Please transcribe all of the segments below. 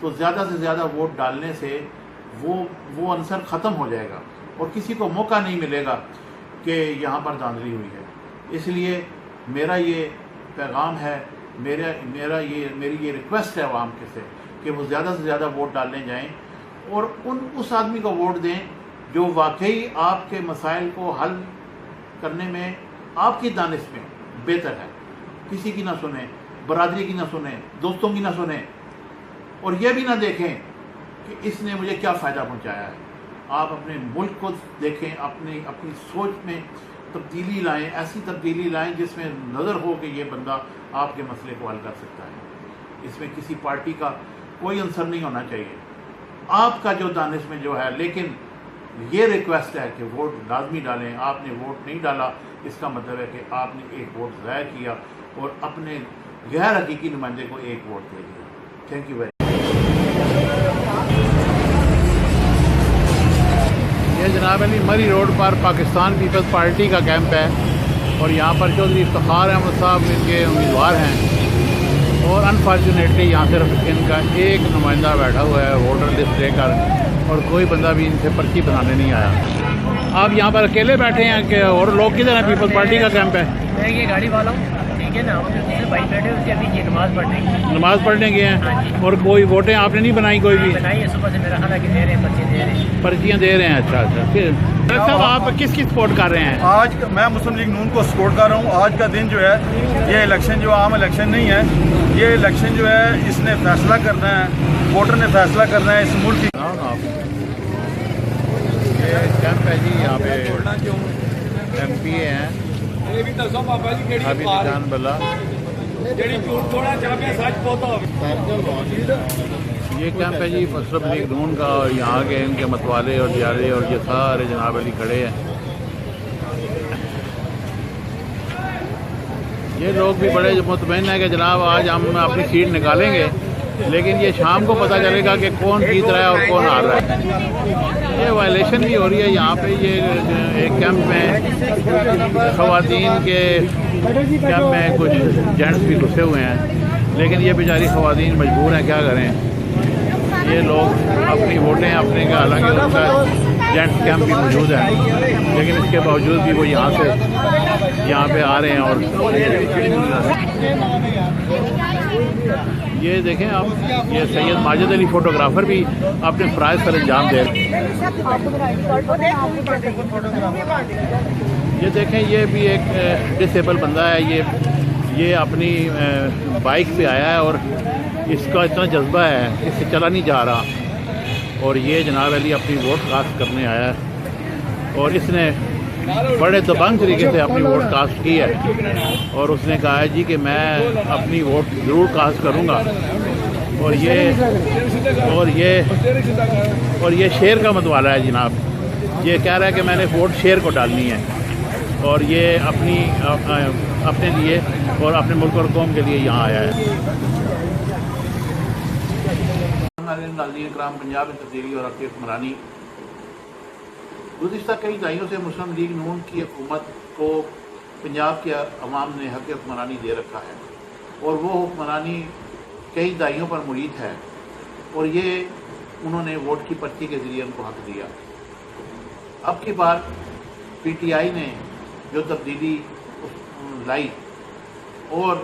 تو زیادہ سے زیادہ ووٹ ڈالنے سے وہ عنصر ختم ہو جائے گا اور کسی کو موقع نہیں ملے گا کہ یہاں پر دھاندلی ہوئی ہے۔ اس لیے میرا یہ پیغام ہے، میری یہ ریکویسٹ ہے عوام کے سے کہ وہ زیادہ سے زیادہ ووٹ ڈالنے جائیں اور اس آدمی کو ووٹ دیں جو واقعی آپ کے مسائل کو حل کرنے میں آپ کی دانش میں بہتر ہے۔ کسی کی نہ سنیں، برادری کی نہ سنیں، دوستوں کی نہ سنیں، اور یہ بھی نہ دیکھیں کہ اس نے مجھے کیا فائدہ پہنچایا ہے۔ آپ اپنے ملک کو دیکھیں، اپنی سوچ میں تبدیلی لائیں، ایسی تبدیلی لائیں جس میں نظر ہو کہ یہ بندہ آپ کے مسئلے کو حل کر سکتا ہے۔ اس میں کسی پارٹی کا کوئی عنصر نہیں ہونا چاہیے، آپ کا جو دانش میں جو ہے۔ لیکن یہ ریکویسٹ ہے کہ ووٹ لازمی ڈالیں۔ آپ نے ووٹ نہیں ڈالا، اس کا مطلب ہے کہ آپ نے ایک ووٹ ضائع کیا اور اپنے غیر حقیقی نمائندے کو ایک ووٹ دے دیا۔ تھینک یو ویری مچ۔ یہ جناب علی مری روڈ پر پاکستان پیپلز پارٹی کا کیمپ ہے اور یہاں پر چودھری افتخار احمد صاحب ان کے امیدوار ہیں اور انفارچونیٹلی یہاں صرف ان کا ایک نمائندہ بیٹھا ہوا ہے ووٹر لسٹ لے کر، اور کوئی بندہ بھی ان سے پرچی بنانے نہیں آیا۔ آپ یہاں پر اکیلے بیٹھے ہیں کہ اور لوگ کدھر ہیں؟ پیپلز پارٹی کا کیمپ ہے۔ میں یہ گاڑی والا ہوں، ٹھیک ہے نا، بھائی بیٹھے ہوئے ابھی یہ نماز پڑھنے گئے ہیں اور کوئی ووٹیں آپ نے نہیں بنائی؟ کوئی بھی بنائی ہے، صبح سے میرا خیال ہے کہ دے رہے ہیں، پرچیاں دے رہے ہیں۔ اچھا پھر صاحب آپ کس کی سپورٹ کر رہے ہیں؟ آج میں مسلم لیگ نون کو سپورٹ کر رہا ہوں۔ آج کا دن جو ہے یہ الیکشن جو عام الیکشن نہیں ہے، یہ الیکشن جو ہے اس نے فیصلہ کرنا ہے، ووٹر نے فیصلہ کرنا ہے اس ملک کی۔ یہ کیمپ ہے جی، یہاں پہ ایم پی اے ہیں حبیب جان بلا۔ یہ کیمپ ہے جی مسلم لیگ نون کا، اور یہاں کے ان کے متوالے اور دیارے اور یہ سارے جناب علی کھڑے ہیں۔ یہ لوگ بھی بڑے مطمئن ہیں کہ جناب آج ہم اپنی سیٹ نکالیں گے، لیکن یہ شام کو پتہ چلے گا کہ کون جیت رہا ہے اور کون ہار رہا ہے۔ یہ وائلیشن بھی ہو رہی ہے یہاں پہ۔ یہ ایک کیمپ میں خواتین کے کیمپ میں کچھ جینٹس بھی گھسے ہوئے ہیں، لیکن یہ بیچاری خواتین مجبور ہیں، کیا کریں۔ یہ لوگ اپنی ووٹیں اپنے کا، حالانکہ ان کا جینٹس کیمپ بھی موجود ہے، لیکن اس کے باوجود بھی وہ یہاں پہ آ رہے ہیں۔ اور یہ دیکھیں آپ، یہ سید ماجد علی فوٹوگرافر بھی اپنے فرائض پر انجام دے رہے ہیں۔ یہ دیکھیں، یہ بھی ایک ڈسیبل بندہ ہے، یہ اپنی بائک پہ آیا ہے اور اس کا اتنا جذبہ ہے، اس سے چلا نہیں جا رہا، اور یہ جناب علی اپنی ووٹ کاسٹ کرنے آیا ہے، اور اس نے بڑے دبنگ طریقے سے اپنی ووٹ کاسٹ کی ہے، اور اس نے کہا ہے جی کہ میں اپنی ووٹ ضرور کاسٹ کروں گا، اور یہ شیر کا متوالا ہے جناب۔ یہ کہہ رہا ہے کہ میں نے ووٹ شیر کو ڈالنی ہے، اور یہ اپنے لیے اور اپنے ملک اور قوم کے لیے یہاں آیا ہے۔ ناظرین اکرام، پنجاب میں تبدیلی اور حق حکمرانی گزشتہ کئی دہائیوں سے مسلم لیگ نون کی حکومت کو پنجاب کے عوام نے حق حکمرانی دے رکھا ہے، اور وہ حکمرانی کئی دہائیوں پر مرید ہے، اور یہ انہوں نے ووٹ کی پرچی کے ذریعے ان کو حق دیا۔ اب کی بار پی ٹی آئی نے جو تبدیلی لائی اور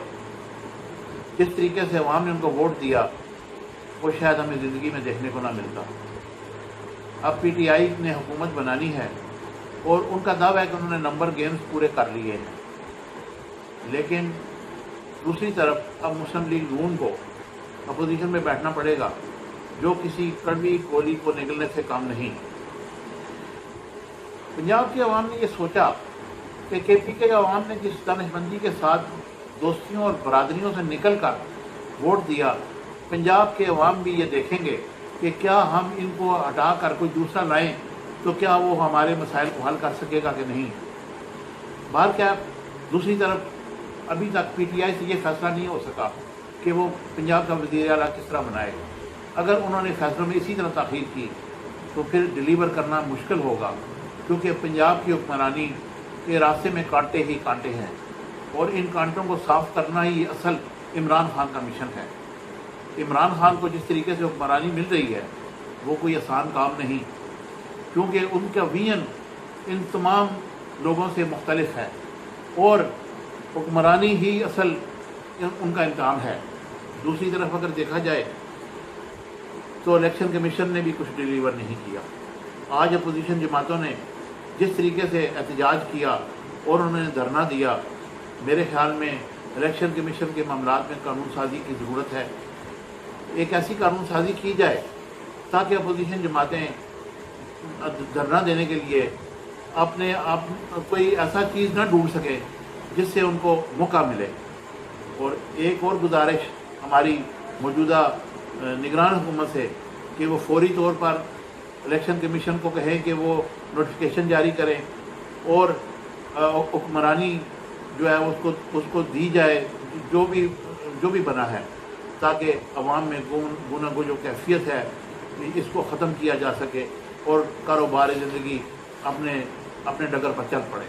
جس طریقے سے عوام نے ان کو ووٹ دیا، وہ شاید ہمیں زندگی میں دیکھنے کو نہ ملتا۔ اب پی ٹی آئی نے حکومت بنانی ہے، اور ان کا دعویٰ ہے کہ انہوں نے نمبر گیمز پورے کر لیے ہیں، لیکن دوسری طرف اب مسلم لیگ نون کو اپوزیشن میں بیٹھنا پڑے گا، جو کسی کڑوی گولی کو نگلنے سے کم نہیں۔ پنجاب کے عوام نے یہ سوچا کہ کے پی کے عوام نے جس دانش مندی کے ساتھ دوستیوں اور برادریوں سے نکل کر ووٹ دیا، پنجاب کے عوام بھی یہ دیکھیں گے کہ کیا ہم ان کو ہٹا کر کوئی دوسرا لائیں تو کیا وہ ہمارے مسائل کو حل کر سکے گا کہ نہیں۔ بہر کیا، دوسری طرف ابھی تک پی ٹی آئی سے یہ فیصلہ نہیں ہو سکا کہ وہ پنجاب کا وزیر اعلیٰ کس طرح بنائے۔ اگر انہوں نے فیصلوں میں اسی طرح تاخیر کی تو پھر ڈیلیور کرنا مشکل ہوگا، کیونکہ پنجاب کی حکمرانی کے راستے میں کانٹے ہی کانٹے ہیں، اور ان کانٹوں کو صاف کرنا ہی اصل عمران خان کا مشن ہے۔ عمران خان کو جس طریقے سے حکمرانی مل رہی ہے وہ کوئی آسان کام نہیں، کیونکہ ان کا ویژن ان تمام لوگوں سے مختلف ہے اور حکمرانی ہی اصل ان کا امتحان ہے۔ دوسری طرف اگر دیکھا جائے تو الیکشن کمیشن نے بھی کچھ ڈیلیور نہیں کیا۔ آج اپوزیشن جماعتوں نے جس طریقے سے احتجاج کیا اور انہوں نے دھرنا دیا، میرے خیال میں الیکشن کمیشن کے معاملات میں قانون سازی کی ضرورت ہے۔ ایک ایسی قانون سازی کی جائے تاکہ اپوزیشن جماعتیں دھرنا دینے کے لیے اپنے آپ کوئی ایسا چیز نہ ڈھونڈ سکے جس سے ان کو موقع ملے۔ اور ایک اور گزارش ہماری موجودہ نگران حکومت سے کہ وہ فوری طور پر الیکشن کمیشن کو کہیں کہ وہ نوٹیفیکیشن جاری کریں اور حکمرانی جو ہے اس کو دی جائے جو بھی بنا ہے، تاکہ عوام میں گوناگو جو کیفیت ہے اس کو ختم کیا جا سکے اور کاروبار زندگی اپنے ڈگر پر چل پڑے۔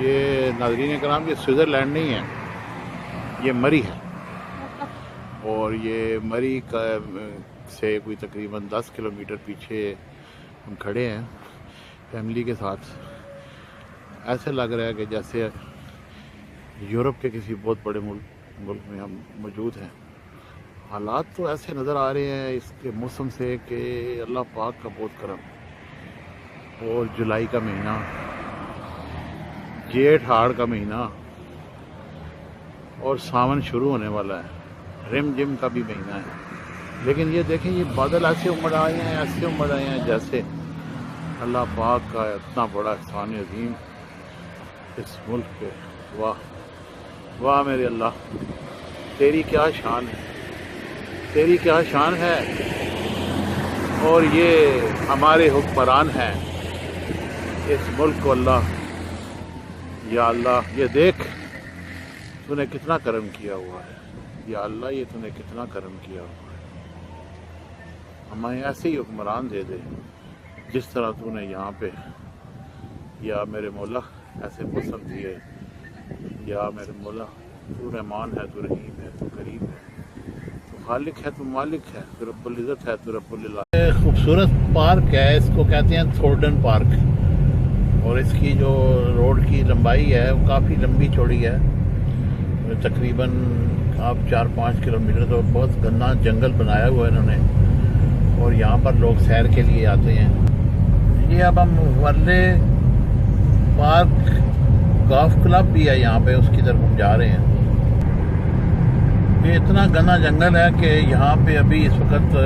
یہ ناظرین کرام یہ سوئٹزرلینڈ نہیں ہے، یہ مری ہے، اور یہ مری سے کوئی تقریباً 10 کلومیٹر پیچھے ہم کھڑے ہیں فیملی کے ساتھ۔ ایسے لگ رہا ہے کہ جیسے یورپ کے کسی بہت بڑے ملک میں ہم موجود ہیں۔ حالات تو ایسے نظر آ رہے ہیں اس کے موسم سے کہ اللہ پاک کا بہت کرم، اور جولائی کا مہینہ، جیٹھ ہاڑ کا مہینہ، اور ساون شروع ہونے والا ہے، رم جم کا بھی مہینہ ہے، لیکن یہ دیکھیں یہ بادل ایسے امڑ آئے ہیں جیسے اللہ پاک کا اتنا بڑا احسان عظیم اس ملک پہ۔ واہ واہ میرے اللہ، تیری کیا شان ہے، تیری کیا شان ہے۔ اور یہ ہمارے حکمران ہیں اس ملک کو، اللہ یا اللہ یہ دیکھ تو نے کتنا کرم کیا ہوا ہے، یا اللہ یہ تو نے کتنا کرم کیا ہوا ہے۔ ہمیں ایسے ہی حکمران دے دے جس طرح تو نے یہاں پہ، یا میرے مولا ایسے موسم دیے، یا میرے مولا تو رحمان ہے، تو رحیم ہے، تو کریم ہے، تو خالق ہے، تو مالک ہے، تو رب العزت ہے، تو رب العالمین۔ خوبصورت پارک ہے، اس کو کہتے ہیں تھورڈن پارک، اور اس کی جو روڈ کی لمبائی ہے وہ کافی لمبی چوڑی ہے، تقریباً آپ 4-5 کلومیٹر، تو بہت گھنا جنگل بنایا ہوا ہے انہوں نے، اور یہاں پر لوگ سیر کے لیے آتے ہیں۔ یہ اب ہم ورلے پارک گولف کلب بھی ہے یہاں پہ، اس کی طرف ہم جا رہے ہیں۔ یہ اتنا گھنا جنگل ہے کہ یہاں پہ ابھی اس وقت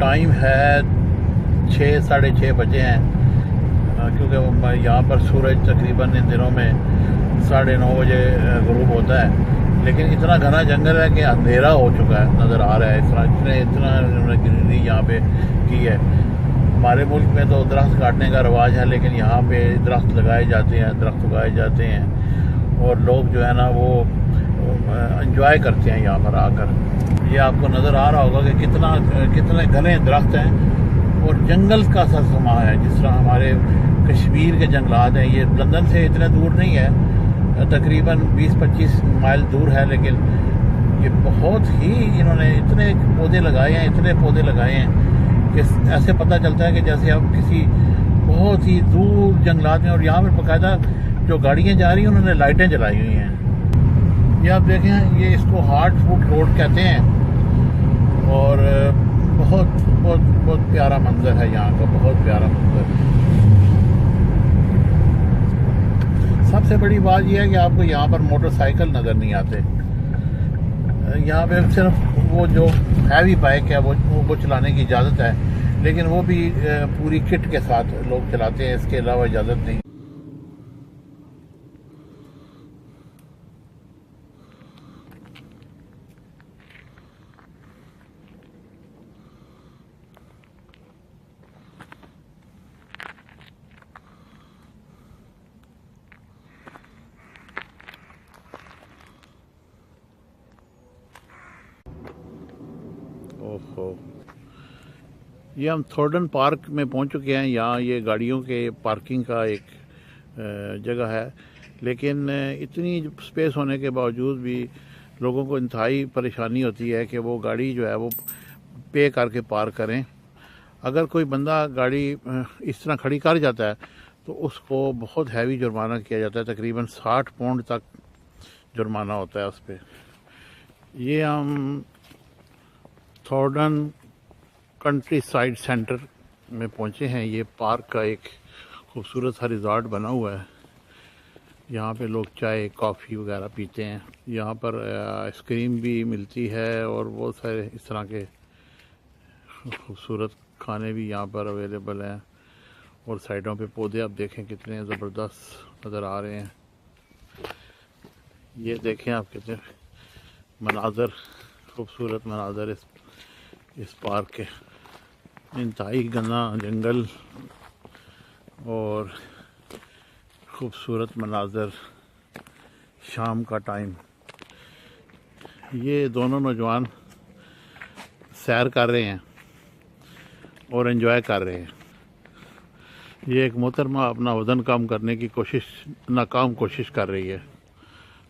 ٹائم ہے 6-6:30 بجے ہیں، کیونکہ یہاں پر سورج تقریباً ان دنوں میں 9:30 بجے غروب ہوتا ہے، لیکن اتنا گھنا جنگل ہے کہ اندھیرا ہو چکا ہے، نظر آ رہا ہے، اتنا انہوں نے گرینری یہاں پہ کی ہے۔ ہمارے ملک میں تو درخت کاٹنے کا رواج ہے، لیکن یہاں پہ درخت لگائے جاتے ہیں اور لوگ جو ہے نا وہ انجوائے کرتے ہیں یہاں پر آ کر۔ یہ آپ کو نظر آ رہا ہوگا کہ کتنے گھنے درخت ہیں اور جنگل کا سا سما ہے، جس طرح ہمارے کشمیر کے جنگلات ہیں۔ یہ لندن سے اتنے دور نہیں ہے، تقریباً 20-25 مائل دور ہے، لیکن یہ بہت ہی انہوں نے اتنے پودے لگائے ہیں کہ ایسے پتہ چلتا ہے کہ جیسے اب کسی بہت ہی دور جنگلات میں، اور یہاں پر باقاعدہ جو گاڑیاں جا رہی ہیں انہوں نے لائٹیں جلائی ہوئی ہیں۔ یہ آپ دیکھیں، یہ اس کو ہارٹ فوٹ روڈ کہتے ہیں، اور بہت پیارا منظر ہے یہاں کا، بہت پیارا منظر۔ سب سے بڑی بات یہ ہے کہ آپ کو یہاں پر موٹر سائیکل نظر نہیں آتے، یہاں پہ صرف وہ جو ہیوی بائک ہے وہ چلانے کی اجازت ہے، لیکن وہ بھی پوری کٹ کے ساتھ لوگ چلاتے ہیں، اس کے علاوہ اجازت نہیں۔ یہ ہم تھورڈن پارک میں پہنچ چکے ہیں۔ یہاں یہ گاڑیوں کے پارکنگ کا ایک جگہ ہے، لیکن اتنی سپیس ہونے کے باوجود بھی لوگوں کو انتہائی پریشانی ہوتی ہے کہ وہ گاڑی جو ہے وہ پے کر کے پار کریں. اگر کوئی بندہ گاڑی اس طرح کھڑی کر جاتا ہے تو اس کو بہت ہیوی جرمانہ کیا جاتا ہے، تقریباً 60 پاؤنڈ تک جرمانہ ہوتا ہے اس پہ. یہ ہم تھورڈن کنٹری سائڈ سینٹر میں پہنچے ہیں. یہ پارک کا ایک خوبصورت سا ریزارٹ بنا ہوا ہے. یہاں پہ لوگ چائے کافی وغیرہ پیتے ہیں. یہاں پر آئس کریم بھی ملتی ہے اور بہت سارے اس طرح کے خوبصورت کھانے بھی یہاں پر اویلیبل ہیں. اور سائڈوں پہ پودے آپ دیکھیں کتنے زبردست نظر آ رہے ہیں. یہ دیکھیں آپ کتنے مناظر، خوبصورت مناظر اس پارک کے. انتہائی گھنا جنگل اور خوبصورت مناظر شام کا ٹائم. یہ دونوں نوجوان سیر کر رہے ہیں اور انجوائے کر رہے ہیں. یہ ایک محترمہ اپنا وزن کم کرنے کی ناکام کوشش کر رہی ہے.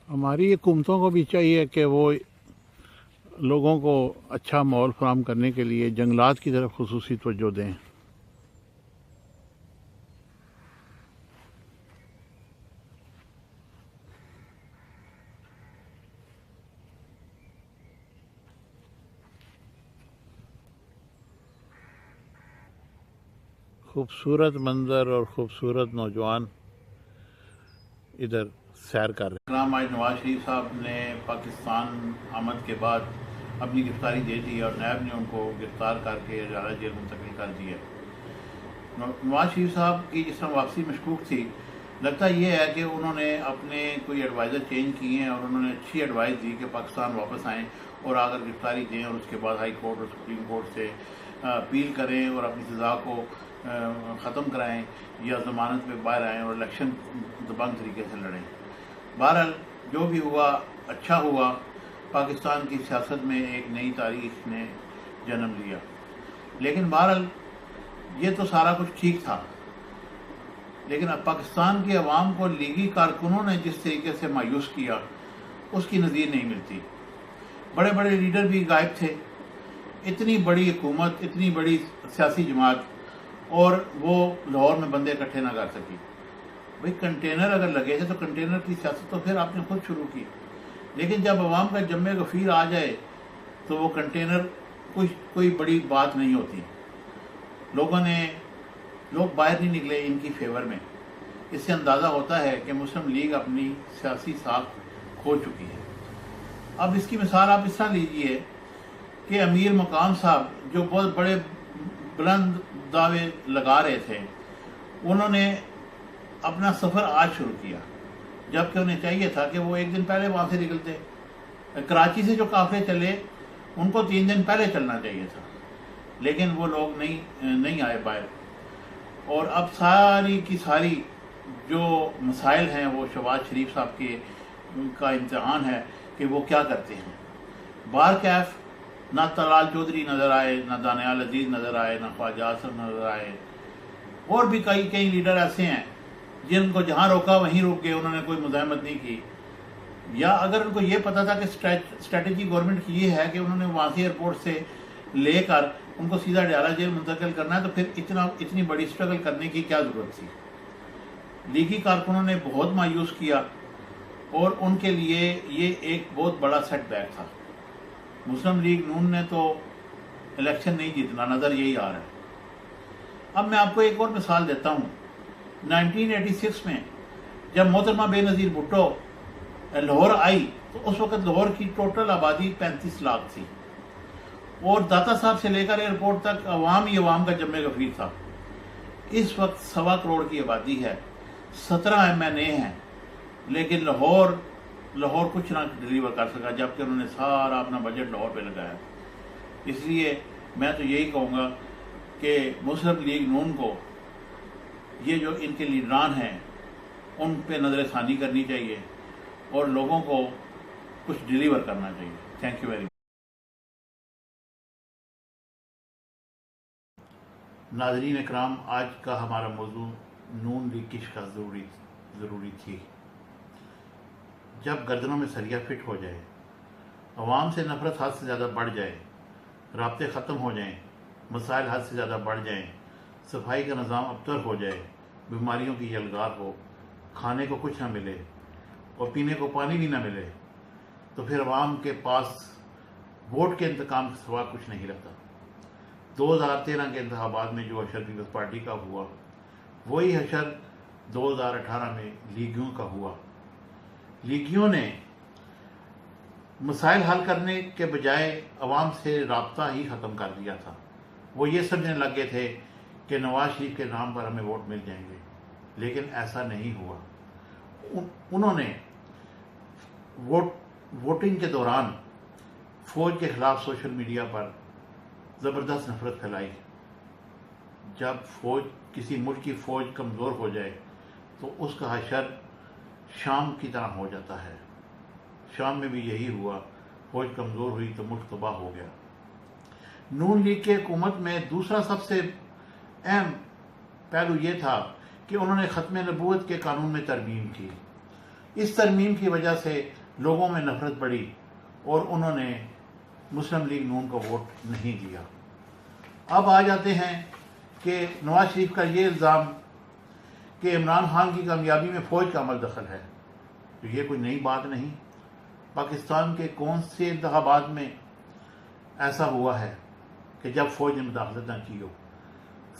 ہماری حکومتوں کو بھی چاہیے کہ وہ لوگوں کو اچھا ماحول فراہم کرنے کے لیے جنگلات کی طرف خصوصی توجہ دیں. خوبصورت منظر اور خوبصورت نوجوان ادھر سیر کر رہے ہیں. آج نواز شریف صاحب نے پاکستان آمد کے بعد اپنی گرفتاری دے دی اور نیب نے ان کو گرفتار کر کے اڈیالہ جیل منتقل کر دیا. نواز شریف صاحب کی جس طرح واپسی مشکوک تھی، لگتا یہ ہے کہ انہوں نے اپنے کوئی ایڈوائزر چینج کیے ہیں اور انہوں نے اچھی ایڈوائز دی کہ پاکستان واپس آئیں اور آ کر گرفتاری دیں اور اس کے بعد ہائی کورٹ اور سپریم کورٹ سے اپیل کریں اور اپنی سزا کو ختم کرائیں یا ضمانت پہ باہر آئیں اور الیکشن دبنگ طریقے سے لڑیں. بہرحال جو بھی ہوا اچھا ہوا. پاکستان کی سیاست میں ایک نئی تاریخ نے جنم لیا. لیکن بہرحال یہ تو سارا کچھ ٹھیک تھا، لیکن اب پاکستان کے عوام کو لیگی کارکنوں نے جس طریقے سے مایوس کیا اس کی نظیر نہیں ملتی. بڑے بڑے لیڈر بھی غائب تھے. اتنی بڑی حکومت، اتنی بڑی سیاسی جماعت، اور وہ لاہور میں بندے اکٹھے نہ کر سکی. بھئی کنٹینر اگر لگے تھے تو کنٹینر کی سیاست تو پھر آپ نے خود شروع کی. لیکن جب عوام کا جمع غفیر آ جائے تو وہ کنٹینر کوئی بڑی بات نہیں ہوتی. لوگ باہر نہیں نکلے ان کی فیور میں. اس سے اندازہ ہوتا ہے کہ مسلم لیگ اپنی سیاسی ساکھ کھو چکی ہے. اب اس کی مثال آپ اس طرح لیجئے کہ امیر مقام صاحب جو بہت بڑے بلند دعوے لگا رہے تھے، انہوں نے اپنا سفر آج شروع کیا، جبکہ انہیں چاہیے تھا کہ وہ ایک دن پہلے وہاں سے نکلتے. کراچی سے جو قافلے چلے ان کو 3 دن پہلے چلنا چاہیے تھا، لیکن وہ لوگ نہیں آئے باہر. اور اب ساری کی ساری جو مسائل ہیں وہ شہباز شریف صاحب کا امتحان ہے کہ وہ کیا کرتے ہیں. بار کیف نہ طلال چودھری نظر آئے، نہ دانیال عزیز نظر آئے، نہ خواجہ اصغر نظر آئے. اور بھی کئی لیڈر ایسے ہیں جن کو جہاں روکا وہیں روک گئے، انہوں نے کوئی مزاحمت نہیں کی. یا اگر ان کو یہ پتا تھا کہ اسٹریٹجی گورنمنٹ کی یہ ہے کہ انہوں نے وہاں سے ایئرپورٹ سے لے کر ان کو سیدھا اڈیالہ جیل منتقل کرنا ہے، تو پھر اتنی بڑی اسٹرگل کرنے کی کیا ضرورت تھی. لیگی کارکنوں نے بہت مایوس کیا اور ان کے لیے یہ ایک بہت بڑا سیٹ بیک تھا. مسلم لیگ نون نے تو الیکشن نہیں جیتنا، نظر یہی آ رہا ہے. اب میں آپ کو ایک اور مثال دیتا ہوں. 1986 میں جب محترمہ بے نظیر بھٹو لاہور آئی تو اس وقت لاہور کی ٹوٹل آبادی 35 لاکھ تھی، اور داتا صاحب سے لے کر ایئرپورٹ تک عوام ہی عوام کا جمع غفیر تھا. اس وقت 1.25 کروڑ کی آبادی ہے، 17 MNA ہیں، لیکن لاہور کچھ نہ ڈلیور کر سکا، جبکہ انہوں نے سارا اپنا بجٹ لاہور پہ لگایا. اس لیے میں تو یہی کہوں گا کہ مسلم لیگ نون کو یہ جو ان کے لیڈران ہیں ان پہ نظر ثانی کرنی چاہیے اور لوگوں کو کچھ ڈلیور کرنا چاہیے. تھینک یو ویری مچ. ناظرین اکرام، آج کا ہمارا موضوع نون لیگ کی شکست ضروری تھی. جب گردنوں میں سریا فٹ ہو جائے عوام سے نفرت حد سے زیادہ بڑھ جائے، رابطے ختم ہو جائیں، مسائل حد سے زیادہ بڑھ جائیں، صفائی کا نظام ابتر ہو جائے، بیماریوں کی یلغار ہو، کھانے کو کچھ نہ ملے اور پینے کو پانی بھی نہ ملے، تو پھر عوام کے پاس ووٹ کے انتقام کے سوا کچھ نہیں رہتا۔ 2013 کے انتخابات میں جو حشر پیپلز پارٹی کا ہوا، وہی حشر 2018 میں لیگیوں کا ہوا۔ لیگیوں نے مسائل حل کرنے کے بجائے عوام سے رابطہ ہی ختم کر دیا تھا۔ وہ یہ سمجھنے لگ گئے تھے کہ نواز شریف کے نام پر ہمیں ووٹ مل جائیں گے، لیکن ایسا نہیں ہوا۔ انہوں نے ووٹنگ کے دوران فوج کے خلاف سوشل میڈیا پر زبردست نفرت پھیلائی۔ جب کسی ملک کی فوج کمزور ہو جائے تو اس کا حشر شام کی طرح ہو جاتا ہے۔ شام میں بھی یہی ہوا، فوج کمزور ہوئی تو ملک تباہ ہو گیا۔ نون لیگ کی حکومت میں دوسرا سب سے اہم پہلو یہ تھا کہ انہوں نے ختم نبوت کے قانون میں ترمیم کی۔ اس ترمیم کی وجہ سے لوگوں میں نفرت بڑھی اور انہوں نے مسلم لیگ نون کو ووٹ نہیں دیا۔ اب آ جاتے ہیں کہ نواز شریف کا یہ الزام کہ عمران خان کی کامیابی میں فوج کا عمل دخل ہے، تو یہ کوئی نئی بات نہیں۔ پاکستان کے کون سے انتخابات میں ایسا ہوا ہے کہ جب فوج نے مداخلت نہ کی ہو؟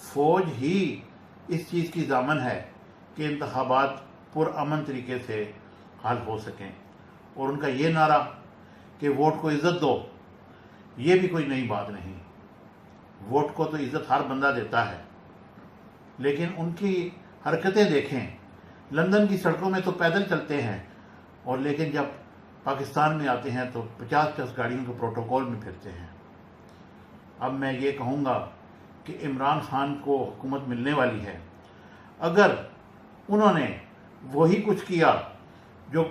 فوج ہی اس چیز کی ضامن ہے کہ انتخابات پرامن طریقے سے حل ہو سکیں، اور ان کا یہ نعرہ کہ ووٹ کو عزت دو، یہ بھی کوئی نئی بات نہیں۔ ووٹ کو تو عزت ہر بندہ دیتا ہے، لیکن ان کی حرکتیں دیکھیں، لندن کی سڑکوں میں تو پیدل چلتے ہیں، اور لیکن جب پاکستان میں آتے ہیں تو 50 گاڑیوں کے پروٹوکول میں پھرتے ہیں۔ اب میں یہ کہوں گا کہ عمران خان کو حکومت ملنے والی ہے، اگر انہوں نے وہی کچھ کیا جو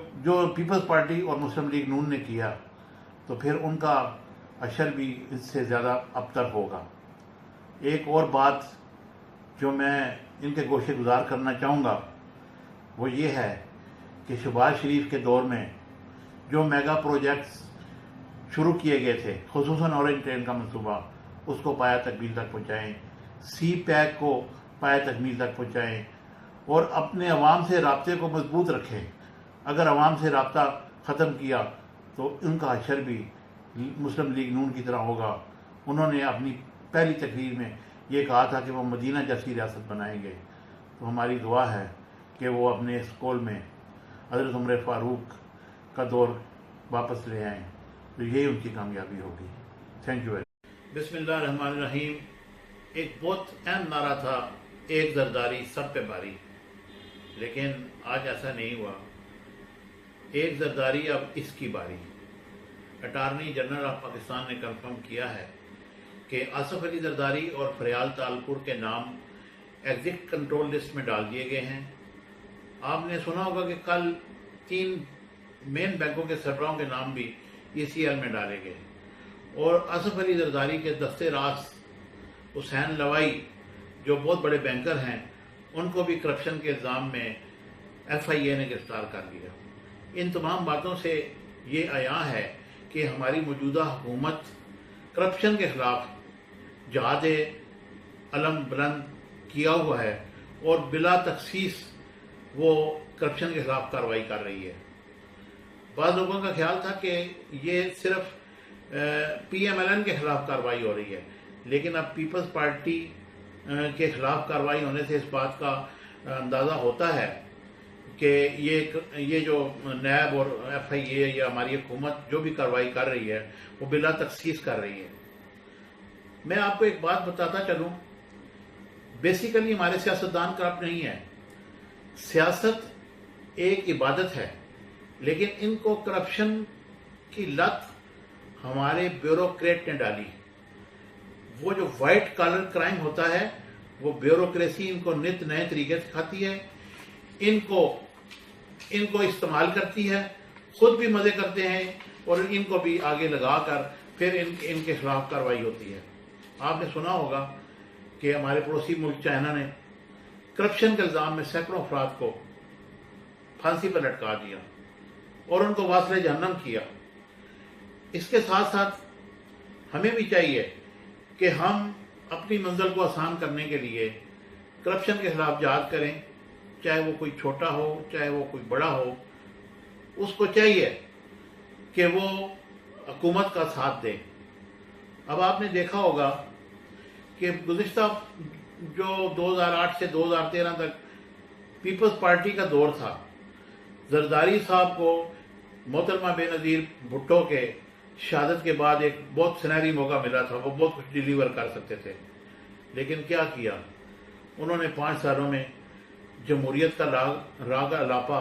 پیپلز پارٹی اور مسلم لیگ نون نے کیا، تو پھر ان کا حشر بھی اس سے زیادہ ابتر ہوگا۔ ایک اور بات جو میں ان کے گوشے گزار کرنا چاہوں گا وہ یہ ہے کہ شہباز شریف کے دور میں جو میگا پروجیکٹس شروع کیے گئے تھے، خصوصاً اورنج ٹرین کا منصوبہ، اس کو پایہ تکمیل تک پہنچائیں، سی پیک کو پایہ تکمیل تک پہنچائیں، اور اپنے عوام سے رابطے کو مضبوط رکھیں۔ اگر عوام سے رابطہ ختم کیا تو ان کا حشر بھی مسلم لیگ نون کی طرح ہوگا۔ انہوں نے اپنی پہلی تقریر میں یہ کہا تھا کہ وہ مدینہ جیسی ریاست بنائیں گے، تو ہماری دعا ہے کہ وہ اپنے اس قول میں حضرت عمر فاروق کا دور واپس لے آئیں، تو یہی ان کی کامیابی ہوگی۔ Thank you. بسم اللہ الرحمن الرحیم۔ ایک بہت اہم نعرہ تھا، ایک زرداری سب پہ باری، لیکن آج ایسا نہیں ہوا۔ ایک زرداری اب اس کی باری۔ اٹارنی جنرل آف پاکستان نے کنفرم کیا ہے کہ آصف علی زرداری اور فریال تالپور کے نام ایگزٹ کنٹرول لسٹ میں ڈال دیے گئے ہیں۔ آپ نے سنا ہوگا کہ کل 3 مین بینکوں کے سربراہوں کے نام بھی ECL میں ڈالے گئے، اور آصف علی زرداری کے دستے راس حسین لوائی جو بہت بڑے بینکر ہیں، ان کو بھی کرپشن کے الزام میں FIA نے گرفتار کر لیا۔ ان تمام باتوں سے یہ عیاں ہے کہ ہماری موجودہ حکومت کرپشن کے خلاف جہاد علم بلند کیا ہوا ہے، اور بلا تخصیص وہ کرپشن کے خلاف کارروائی کر رہی ہے۔ بعض لوگوں کا خیال تھا کہ یہ صرف PMLN کے خلاف کارروائی ہو رہی ہے، لیکن اب پیپلز پارٹی کے خلاف کارروائی ہونے سے اس بات کا اندازہ ہوتا ہے کہ یہ جو نیب اور FIA یا ہماری حکومت جو بھی کارروائی کر رہی ہے وہ بلا تخصیص کر رہی ہے۔ میں آپ کو ایک بات بتاتا چلوں، بیسیکلی ہمارے سیاستدان کرپٹ نہیں ہیں۔ سیاست ایک عبادت ہے، لیکن ان کو کرپشن کی لت ہمارے بیوروکریٹ نے ڈالی۔ وہ جو وائٹ کالر کرائم ہوتا ہے، وہ بیوروکریسی ان کو نت نئے طریقے سکھاتی ہے، ان کو استعمال کرتی ہے، خود بھی مزے کرتے ہیں اور ان کو بھی آگے لگا کر پھر ان کے خلاف کارروائی ہوتی ہے۔ آپ نے سنا ہوگا کہ ہمارے پڑوسی ملک چائنا نے کرپشن کے الزام میں سینکڑوں افراد کو پھانسی پر لٹکا دیا اور ان کو واصل جہنم کیا۔ اس کے ساتھ ساتھ ہمیں بھی چاہیے کہ ہم اپنی منزل کو آسان کرنے کے لیے کرپشن کے خلاف جہاد کریں، چاہے وہ کوئی چھوٹا ہو چاہے وہ کوئی بڑا ہو. اس کو چاہیے کہ وہ حکومت کا ساتھ دے. اب آپ نے دیکھا ہوگا کہ گزشتہ جو 2008 سے 2013 تک پیپلز پارٹی کا دور تھا، زرداری صاحب کو محترمہ بے نظیر بھٹو کے شہادت کے بعد ایک بہت سنہری موقع ملا تھا، وہ بہت کچھ ڈیلیور کر سکتے تھے. لیکن کیا کیا انہوں نے 5 سالوں میں؟ جمہوریت کا راگ الاپا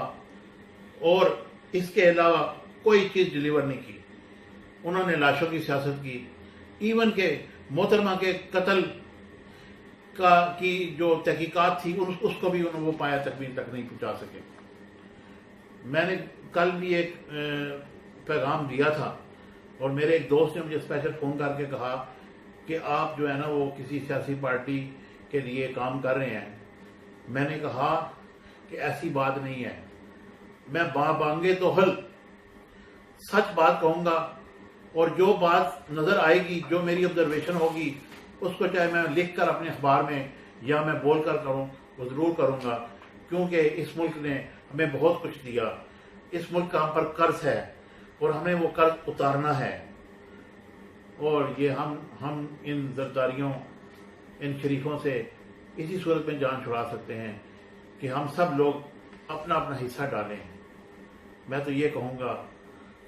اور اس کے علاوہ کوئی چیز ڈیلیور نہیں کی. انہوں نے لاشوں کی سیاست کی. ایون کہ محترمہ کے قتل کی جو تحقیقات تھی اس کو بھی انہوں وہ پایا تکمیل تک نہیں پہنچا سکے. میں نے کل بھی ایک پیغام دیا تھا اور میرے ایک دوست نے مجھے اسپیشل فون کر کے کہا کہ آپ جو ہے نا وہ کسی سیاسی پارٹی کے لیے کام کر رہے ہیں. میں نے کہا کہ ایسی بات نہیں ہے. میں بانگے تو حل سچ بات کہوں گا، اور جو بات نظر آئے گی، جو میری آبزرویشن ہوگی، اس کو چاہے میں لکھ کر اپنے اخبار میں یا میں بول کر کروں وہ ضرور کروں گا. کیونکہ اس ملک نے ہمیں بہت کچھ دیا. اس ملک کا ہم پر قرض ہے اور ہمیں وہ قرض اتارنا ہے. اور یہ ہم ان زرداریوں، ان شریفوں سے اسی صورت میں جان چھڑا سکتے ہیں کہ ہم سب لوگ اپنا اپنا حصہ ڈالیں. میں تو یہ کہوں گا،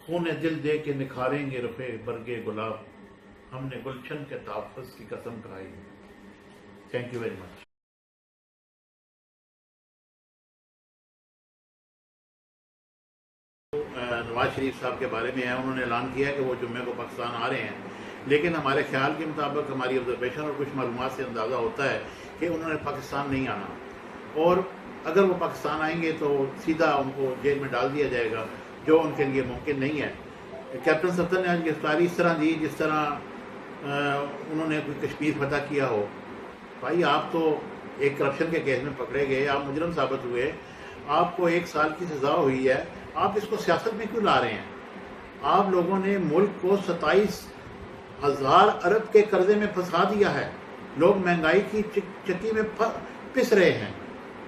خون دل دے کے نکھاریں گے رخ برگے گلاب، ہم نے گلشن کے تحفظ کی قسم کھائی. Thank you very much. Nawaz Sharif Sahib کے بارے میں ہے، انہوں نے اعلان کیا ہے کہ وہ جمعے کو پاکستان آ رہے ہیں. لیکن ہمارے خیال کے مطابق، ہماری آبزرویشن اور کچھ معلومات سے اندازہ ہوتا ہے کہ انہوں نے پاکستان نہیں آنا، اور اگر وہ پاکستان آئیں گے تو سیدھا ان کو جیل میں ڈال دیا جائے گا، جو ان کے لیے ممکن نہیں ہے. کیپٹن صفدر نے آج گرفتاری اس طرح دی جس طرح انہوں نے کوئی کشمیر فتح کیا ہو. بھائی آپ تو ایک کرپشن کے کیس میں پکڑے گئے، آپ مجرم ثابت ہوئے، آپ کو 1 سال کی سزا ہوئی ہے، آپ اس کو سیاست میں کیوں لا رہے ہیں؟ آپ لوگوں نے ملک کو 27,000 ارب کے قرضے میں پھنسا دیا ہے. لوگ مہنگائی کی چکی میں پس رہے ہیں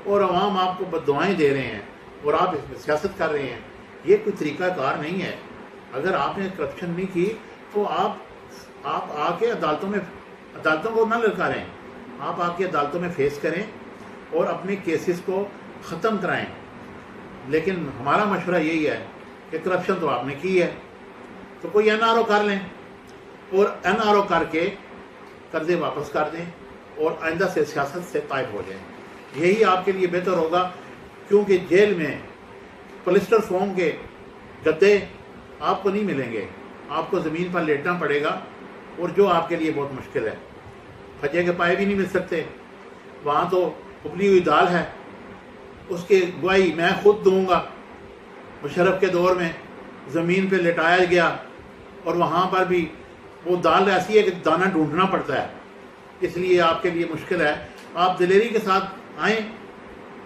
اور عوام آپ کو بددعائیں دے رہے ہیں اور آپ اس میں سیاست کر رہے ہیں. یہ کوئی طریقہ کار نہیں ہے. اگر آپ نے کرپشن نہیں کی تو آپ آ کے عدالتوں کو نہ للکاریں. آپ آ کے عدالتوں میں فیس کریں اور اپنے کیسز کو ختم کرائیں. لیکن ہمارا مشورہ یہی ہے کہ کرپشن تو آپ نے کی ہے تو کوئی NRO کر لیں اور NRO کر کے قرضے واپس کر دیں اور آئندہ سے سیاست سے طائب ہو جائیں. یہی آپ کے لیے بہتر ہوگا، کیونکہ جیل میں پلسٹر فوم کے گدے آپ کو نہیں ملیں گے. آپ کو زمین پر لیٹنا پڑے گا، اور جو آپ کے لیے بہت مشکل ہے. پھجے کے پائے بھی نہیں مل سکتے. وہاں تو ابلی ہوئی دال ہے، اس کی گواہی میں خود دوں گا. مشرف کے دور میں زمین پہ لٹایا گیا اور وہاں پر بھی وہ دال ایسی ہے کہ دانہ ڈھونڈنا پڑتا ہے. اس لیے آپ کے لیے مشکل ہے. آپ دلیری کے ساتھ آئیں،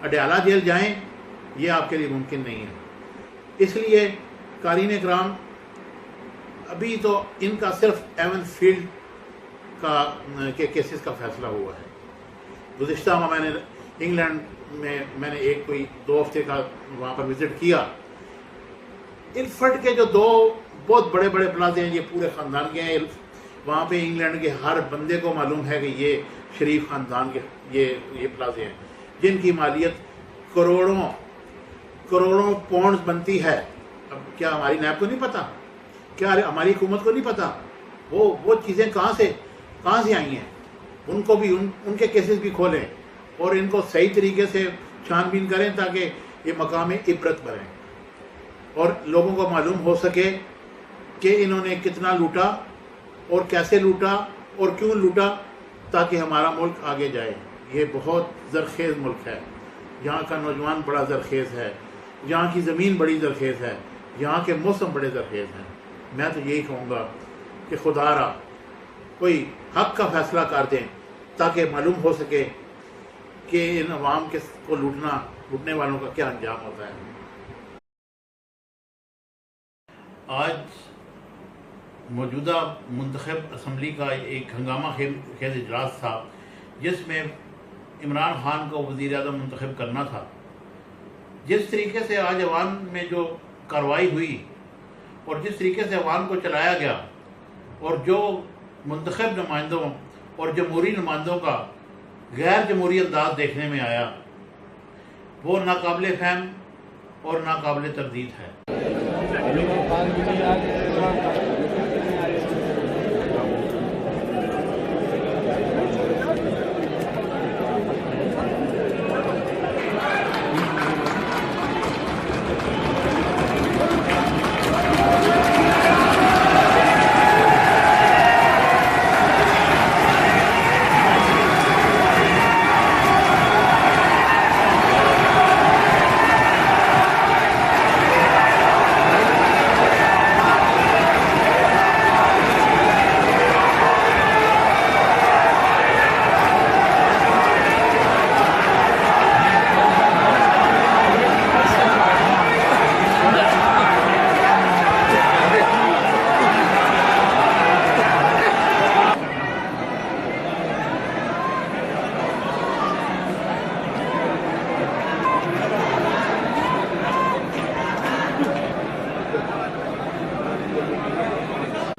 اڈیالہ جیل جائیں، یہ آپ کے لیے ممکن نہیں ہے. اس لیے قارئین اکرام، ابھی تو ان کا صرف ایون فیلڈ کے کیسز کا فیصلہ ہوا ہے. گزشتہ میں نے انگلینڈ میں نے کوئی 2 ہفتے کا وہاں پر وزٹ کیا. الفرڈ کے جو 2 بہت بڑے بڑے پلازے ہیں، یہ پورے خاندان کے ہیں. وہاں پہ انگلینڈ کے ہر بندے کو معلوم ہے کہ یہ شریف خاندان کے یہ پلازے ہیں، جن کی مالیت کروڑوں پاؤنڈز بنتی ہے. اب کیا ہماری نیب کو نہیں پتا؟ کیا ہماری حکومت کو نہیں پتا؟ وہ چیزیں کہاں سے آئی ہیں؟ ان کو بھی ان کے کیسز بھی کھولیں اور ان کو صحیح طریقے سے چھان بین کریں تاکہ یہ مقام عبرت بنے اور لوگوں کو معلوم ہو سکے کہ انہوں نے کتنا لوٹا اور کیسے لوٹا اور کیوں لوٹا، تاکہ ہمارا ملک آگے جائے. یہ بہت زرخیز ملک ہے. یہاں کا نوجوان بڑا زرخیز ہے، یہاں کی زمین بڑی زرخیز ہے، یہاں کے موسم بڑے زرخیز ہیں. میں تو یہی کہوں گا کہ خدا را کوئی حق کا فیصلہ کر دیں تاکہ معلوم ہو سکے کہ ان عوام کو لوٹنے والوں کا کیا انجام ہوتا ہے. آج موجودہ منتخب اسمبلی کا ایک ہنگامہ خیز اجلاس تھا جس میں عمران خان کو وزیر اعظم منتخب کرنا تھا۔ جس طریقے سے آج عوام میں جو کارروائی ہوئی اور جس طریقے سے عوام کو چلایا گیا اور جو منتخب نمائندوں اور جمہوری نمائندوں کا غیر جمہوری انداز دیکھنے میں آیا، وہ ناقابل فہم اور ناقابل تردید ہے۔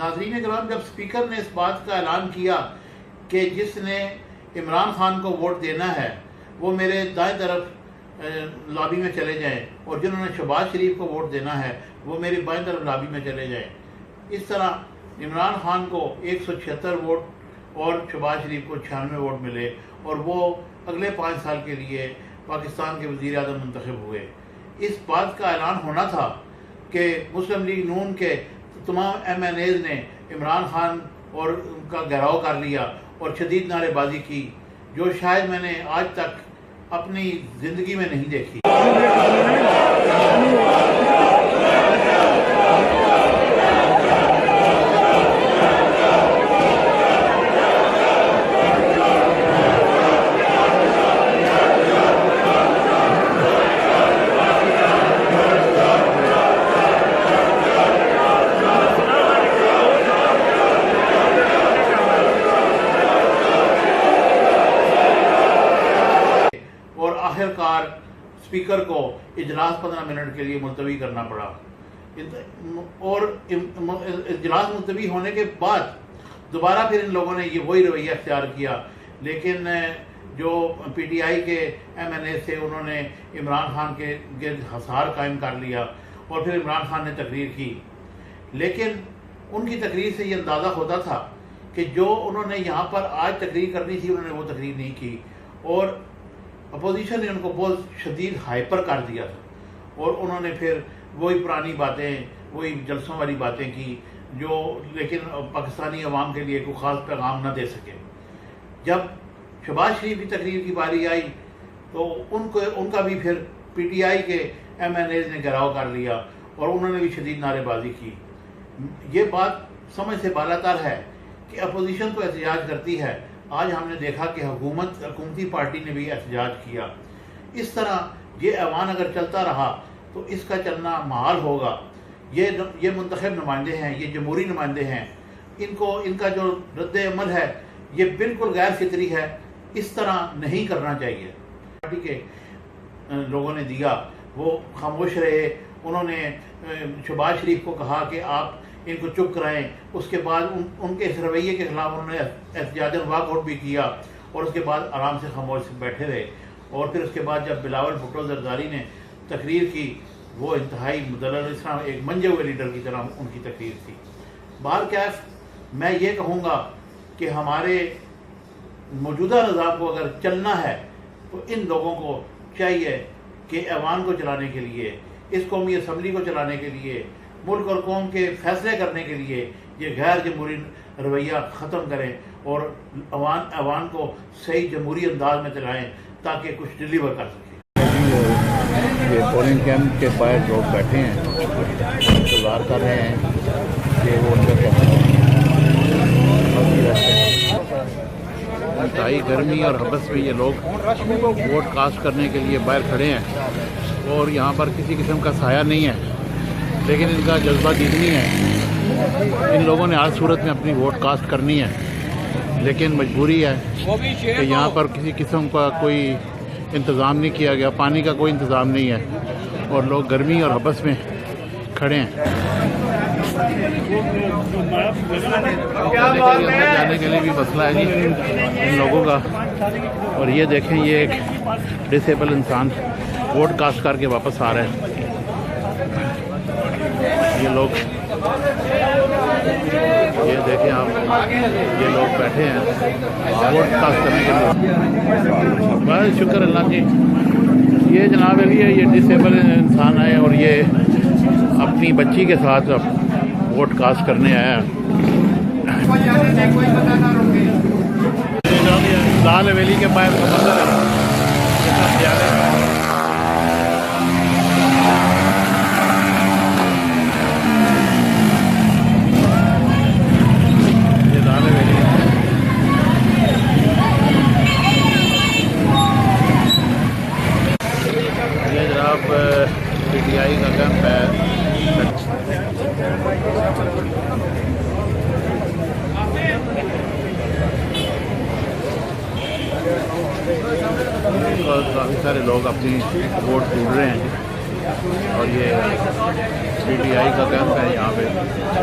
ناظرین کرام، جب اسپیکر نے اس بات کا اعلان کیا کہ جس نے عمران خان کو ووٹ دینا ہے وہ میرے دائیں طرف لابی میں چلے جائیں، اور جنہوں نے شہباز شریف کو ووٹ دینا ہے وہ میری بائیں طرف لابی میں چلے جائیں، اس طرح عمران خان کو 176 ووٹ اور شہباز شریف کو 96 ووٹ ملے اور وہ اگلے 5 سال کے لیے پاکستان کے وزیر اعظم منتخب ہوئے۔ اس بات کا اعلان ہونا تھا کہ مسلم لیگ نون کے تمام ایم این ایز نے عمران خان اور ان کا گھیراؤ کر لیا اور شدید نعرے بازی کی، جو شاید میں نے آج تک اپنی زندگی میں نہیں دیکھی۔ آخرکار اسپیکر کو اجلاس 15 منٹ کے لیے ملتوی کرنا پڑا، اور اجلاس ملتوی ہونے کے بعد دوبارہ پھر ان لوگوں نے یہ وہی رویہ اختیار کیا، لیکن جو پی ٹی آئی کے ایم این اے تھے انہوں نے عمران خان کے گرد حصار قائم کر لیا اور پھر عمران خان نے تقریر کی، لیکن ان کی تقریر سے یہ اندازہ ہوتا تھا کہ جو انہوں نے یہاں پر آج تقریر کرنی تھی انہوں نے وہ تقریر نہیں کی، اور اپوزیشن نے ان کو بہت شدید ہائپر کر دیا تھا، اور انہوں نے پھر وہی پرانی باتیں، وہی جلسوں والی باتیں کی جو لیکن پاکستانی عوام کے لیے کوئی خاص پیغام نہ دے سکے۔ جب شہباز شریف کی تقریر کی باری آئی تو ان کا بھی پھر پی ٹی آئی کے ایم این ایز نے گھیراؤ کر لیا اور انہوں نے بھی شدید نعرے بازی کی۔ یہ بات سمجھ سے بالاتر ہے کہ اپوزیشن تو احتجاج کرتی ہے، آج ہم نے دیکھا کہ حکومتی پارٹی نے بھی احتجاج کیا۔ اس طرح یہ ایوان اگر چلتا رہا تو اس کا چلنا محال ہوگا۔ یہ منتخب نمائندے ہیں، یہ جمہوری نمائندے ہیں، ان کا جو رد عمل ہے یہ بالکل غیر فطری ہے، اس طرح نہیں کرنا چاہیے۔ پارٹی کے لوگوں نے دیا، وہ خاموش رہے، انہوں نے شہباز شریف کو کہا کہ آپ ان کو چپ کرائیں، اس کے بعد ان کے اس رویے کے خلاف انہوں نے احتجاجاً واک آؤٹ بھی کیا، اور اس کے بعد آرام سے خاموش بیٹھے رہے، اور پھر اس کے بعد جب بلاول بھٹو زرداری نے تقریر کی وہ انتہائی مدلل، اس طرح ایک منجے ہوئے لیڈر کی طرح ان کی تقریر تھی۔ بہرکیف میں یہ کہوں گا کہ ہمارے موجودہ نظام کو اگر چلنا ہے تو ان لوگوں کو چاہیے کہ ایوان کو چلانے کے لیے، اس قومی اسمبلی کو چلانے کے لیے، ملک اور قوم کے فیصلے کرنے کے لیے یہ غیر جمہوری رویہ ختم کریں اور ایوان کو صحیح جمہوری انداز میں چلائیں تاکہ کچھ ڈیلیور کر سکیں۔ یہ پولنگ کیمپ کے باہر لوگ بیٹھے ہیں، انتظار کر رہے ہیں کہ وہ ان کا انتہائی گرمی اور حبس میں یہ لوگ ووٹ کاسٹ کرنے کے لیے باہر کھڑے ہیں، اور یہاں پر کسی قسم کا سایہ نہیں ہے، لیکن ان کا جذبہ دیکھنی ہے ان لوگوں نے ہر صورت میں اپنی ووٹ کاسٹ کرنی ہے، لیکن مجبوری ہے کہ یہاں پر کسی قسم کا کوئی انتظام نہیں کیا گیا، پانی کا کوئی انتظام نہیں ہے اور لوگ گرمی اور حبس میں کھڑے ہیں۔ جانے کے لیے بھی مسئلہ ہے جی ان لوگوں کا، اور یہ دیکھیں یہ ایک ڈسیبل انسان ووٹ کاسٹ کر کے واپس آ رہا ہے۔ یہ لوگ یہ دیکھیں آپ، یہ لوگ بیٹھے ہیں ووٹ کاسٹ کرنے کے لیے۔ بس شکر اللہ کی۔ یہ جناب علی ہے، یہ ڈسیبل انسان ہے اور یہ اپنی بچی کے ساتھ ووٹ کاسٹ کرنے آیا ہے۔ لال حویلی کے باہر کا منظر ہے، یہ لال حویلی ہے۔ یہ جناب پی ٹی آئی کا کیمپ ہے۔ کافی سارے لوگ اپنی ووٹ ڈھونڈ رہے ہیں اور یہ پی ٹی آئی کا کیمپ ہے۔ یہاں پہ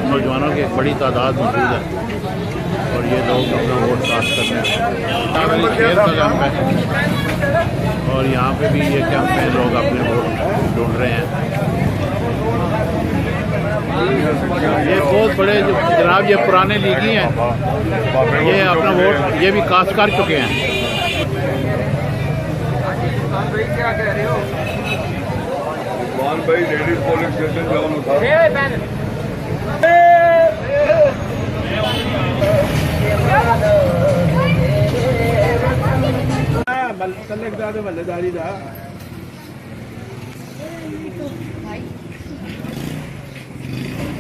نوجوانوں کی ایک بڑی تعداد موجود ہے اور یہ لوگ اپنا ووٹ کاسٹ کر رہے ہیں۔ شیر کا کیمپ ہے اور یہاں پہ بھی یہ کیمپ میں لوگ اپنے ووٹ ڈھونڈ رہے ہیں۔ یہ بہت بڑے جناب، یہ پرانے لیگی ہیں، یہ اپنا ووٹ یہ بھی کاسٹ کر چکے ہیں۔ کیا کہہ رہے ہو بھائی؟ لیڈیز پولنگ اسٹیشن جاؤ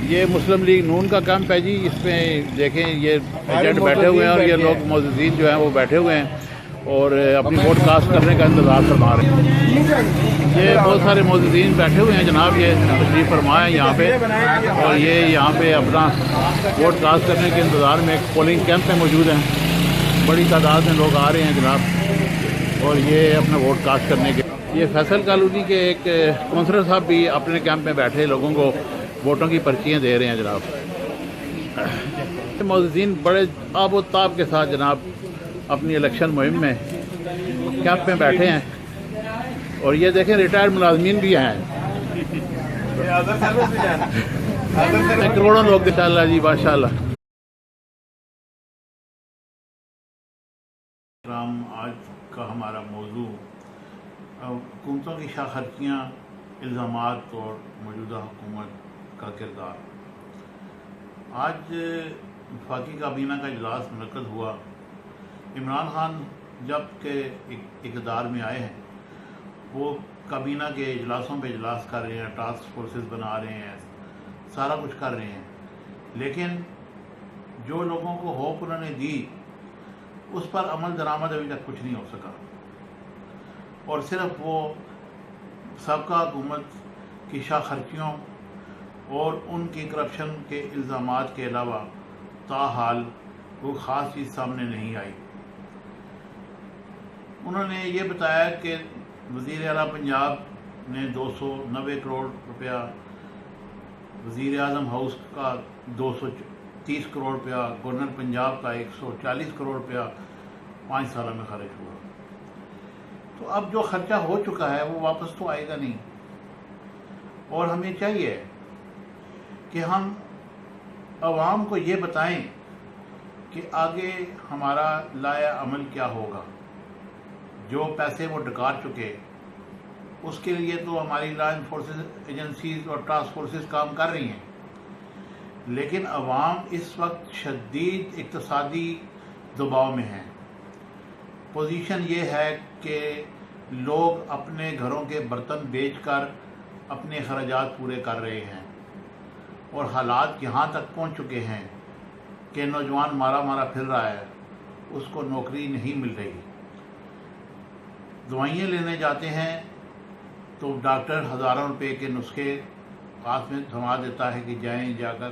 یہ مسلم لیگ نون کا کیمپ ہے جی۔ اس میں دیکھیں یہ ایجنٹ بیٹھے ہوئے ہیں اور یہ لوگ معززین جو ہیں وہ بیٹھے ہوئے ہیں اور اپنی ووٹ کاسٹ کرنے کا انتظار فرما رہے ہیں۔ یہ بہت سارے معززین بیٹھے ہوئے ہیں جناب، یہ تشریف فرما ہے یہاں پہ، اور یہ یہاں پہ اپنا ووٹ کاسٹ کرنے کے انتظار میں ایک پولنگ کیمپ میں موجود ہیں۔ بڑی تعداد میں لوگ آ رہے ہیں جناب اور یہ اپنا ووٹ کاسٹ کرنے کے۔ یہ فیصل کالونی کے ایک کونسلر صاحب بھی اپنے کیمپ میں بیٹھے لوگوں کو ووٹوں کی پرچیاں دے رہے ہیں جناب۔ معززین بڑے آب و تاب کے ساتھ جناب اپنی الیکشن مہم میں کیمپ میں بیٹھے ہیں اور یہ دیکھیں ریٹائرڈ ملازمین بھی ہیں، کروڑوں لوگ ان شاء اللہ جی ماشاء اللہ۔ آج کا ہمارا موضوع حکومتوں کی شاہ خرچیاں، الزامات اور موجودہ حکومت کا کردار۔ آج وفاقی کابینہ کا اجلاس منعقد ہوا۔ عمران خان جب کہ اقتدار میں آئے ہیں وہ کابینہ کے اجلاسوں پہ اجلاس کر رہے ہیں، ٹاسک فورسز بنا رہے ہیں، سارا کچھ کر رہے ہیں، لیکن جو لوگوں کو ہوپ انہوں نے دی اس پر عمل درآمد ابھی تک کچھ نہیں ہو سکا، اور صرف وہ سابقہ حکومت کی شاہ خرچیوں اور ان کی کرپشن کے الزامات کے علاوہ تاحال کوئی خاص چیز سامنے نہیں آئی۔ انہوں نے یہ بتایا کہ وزیر اعلیٰ پنجاب نے 290 کروڑ روپیہ، وزیر اعظم ہاؤس کا 230 کروڑ روپیہ، گورنر پنجاب کا 140 کروڑ روپیہ 5 سالوں میں خرچ ہوا۔ تو اب جو خرچہ ہو چکا ہے وہ واپس تو آئے گا نہیں، اور ہمیں چاہیے کہ ہم عوام کو یہ بتائیں کہ آگے ہمارا لایا عمل کیا ہوگا۔ جو پیسے وہ ڈکار چکے اس کے لیے تو ہماری لا انفورسز ایجنسیز اور ٹاسک فورسز کام کر رہی ہیں، لیکن عوام اس وقت شدید اقتصادی دباؤ میں ہیں۔ پوزیشن یہ ہے کہ لوگ اپنے گھروں کے برتن بیچ کر اپنے اخراجات پورے کر رہے ہیں، اور حالات یہاں تک پہنچ چکے ہیں کہ نوجوان مارا مارا پھر رہا ہے، اس کو نوکری نہیں مل رہی۔ دوائیں لینے جاتے ہیں تو ڈاکٹر ہزاروں روپے کے نسخے ہاتھ میں تھما دیتا ہے کہ جائیں، جا کر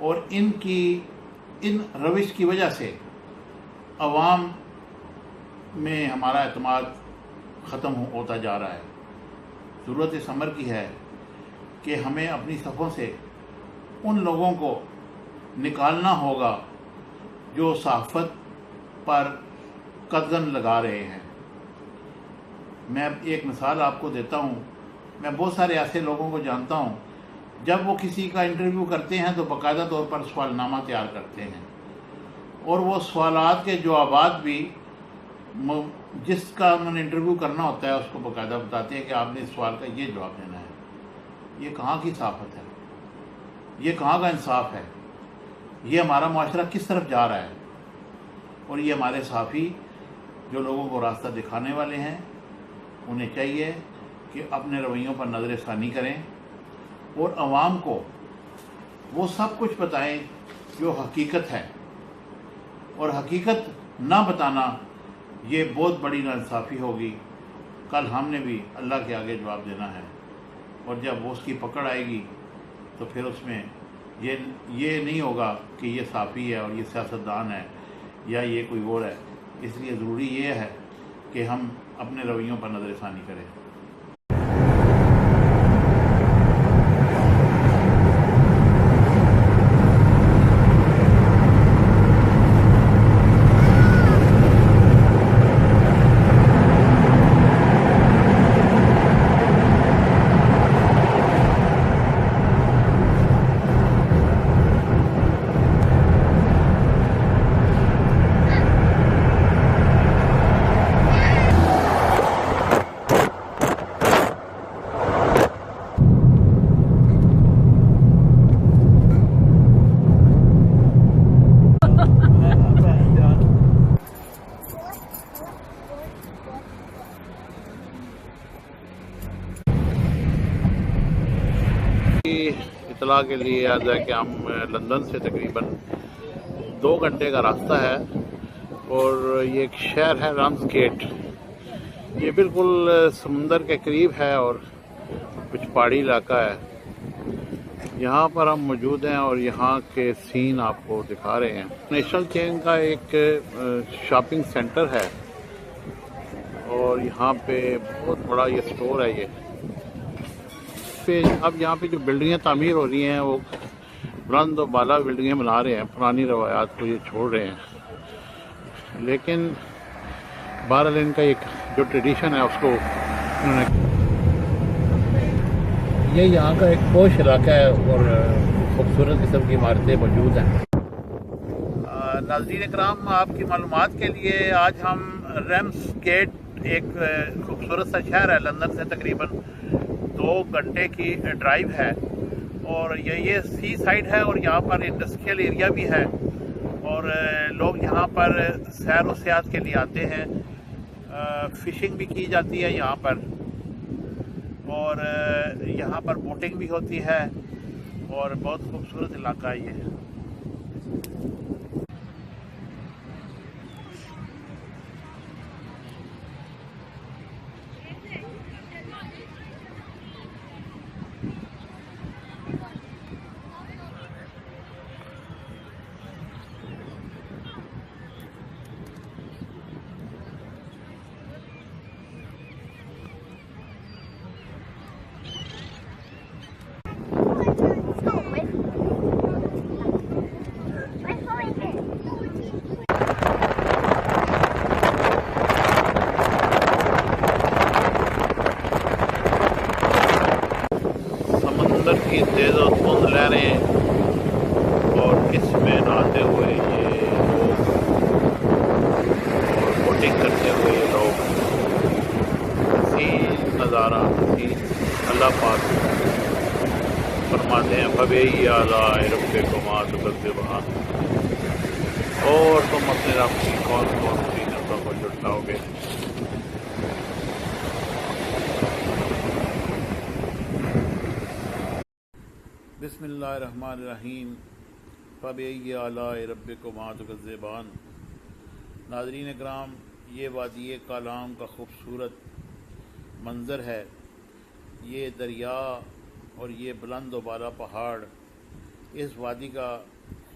اور ان روش کی وجہ سے عوام میں ہمارا اعتماد ختم ہوتا جا رہا ہے۔ ضرورت اس امر کی ہے کہ ہمیں اپنی صفوں سے ان لوگوں کو نکالنا ہوگا جو صحافت پر قدغن لگا رہے ہیں۔ میں ایک مثال آپ کو دیتا ہوں، میں بہت سارے ایسے لوگوں کو جانتا ہوں، جب وہ کسی کا انٹرویو کرتے ہیں تو باقاعدہ طور پر سوال نامہ تیار کرتے ہیں، اور وہ سوالات کے جوابات بھی جس کا انہوں نے انٹرویو کرنا ہوتا ہے اس کو باقاعدہ بتاتے ہیں کہ آپ نے اس سوال کا یہ جواب دینا ہے۔ یہ کہاں کی صحافت ہے؟ یہ کہاں کا انصاف ہے؟ یہ ہمارا معاشرہ کس طرف جا رہا ہے؟ اور یہ ہمارے صحافی جو لوگوں کو راستہ دکھانے والے ہیں، انہیں چاہیے کہ اپنے رویوں پر نظر ثانی کریں اور عوام کو وہ سب کچھ بتائیں جو حقیقت ہے، اور حقیقت نہ بتانا یہ بہت بڑی ناانصافی ہوگی۔ کل ہم نے بھی اللہ کے آگے جواب دینا ہے، اور جب وہ اس کی پکڑ آئے گی تو پھر اس میں یہ نہیں ہوگا کہ یہ صحافی ہے اور یہ سیاستدان ہے یا یہ کوئی اور ہے۔ اس لیے ضروری یہ ہے کہ ہم اپنے رویوں پر نظر ثانی کریں۔ اطلاع کے لیے یاد ہے کہ ہم لندن سے تقریباً 2 گھنٹے کا راستہ ہے، اور یہ ایک شہر ہے رامز گیٹ۔ یہ بالکل سمندر کے قریب ہے اور کچھ پہاڑی علاقہ ہے۔ یہاں پر ہم موجود ہیں اور یہاں کے سین آپ کو دکھا رہے ہیں۔ نیشنل چین کا ایک شاپنگ سینٹر ہے، اور یہاں پہ بہت بڑا یہ سٹور ہے۔ اب یہاں پہ جو بلڈنگیں تعمیر ہو رہی ہیں وہ بلند و بالا بلڈنگیں بنا رہے ہیں، پرانی روایات کو یہ چھوڑ رہے ہیں، لیکن بہرحال ان کا ایک جو ٹریڈیشن ہے اس کو انہوں نے یہ یہاں کا ایک پوش علاقہ ہے اور خوبصورت قسم کی عمارتیں موجود ہیں۔ ناظرین اکرام، آپ کی معلومات کے لیے آج ہم رامز گیٹ، ایک خوبصورت سا شہر ہے، لندن سے تقریباً 2 گھنٹے کی ڈرائیو ہے، اور یہ سی سائڈ ہے، اور یہاں پر انڈسٹریل ایریا بھی ہے، اور لوگ یہاں پر سیر و سیاحت کے لیے آتے ہیں۔ فشنگ بھی کی جاتی ہے یہاں پر، اور یہاں پر بوٹنگ بھی ہوتی ہے، اور بہت خوبصورت علاقہ ہے یہ۔ کی تیز و تند لہریں، اور اس میں نہاتے ہوئے یہ لوگ اور بوٹنگ کرتے ہوئے یہ لوگ، حسین نظارہ، حسین۔ اللہ پاک فرماتے ہیں فَبِأَيِّ آلَاءِ رَبِّكُمَا تُكَذِّبَانِ، اور تم اپنے رب کی کون کون سی نعمتوں کو جھٹلاؤ گے۔ بسم اللہ الرحمن الرحیم، فَبِأَيِّ آلَاءِ رَبِّكُمَا تُكَذِّبَانِ۔ ناظرین اکرام، یہ وادی کالام کا خوبصورت منظر ہے۔ یہ دریا اور یہ بلند و بالا پہاڑ اس وادی کا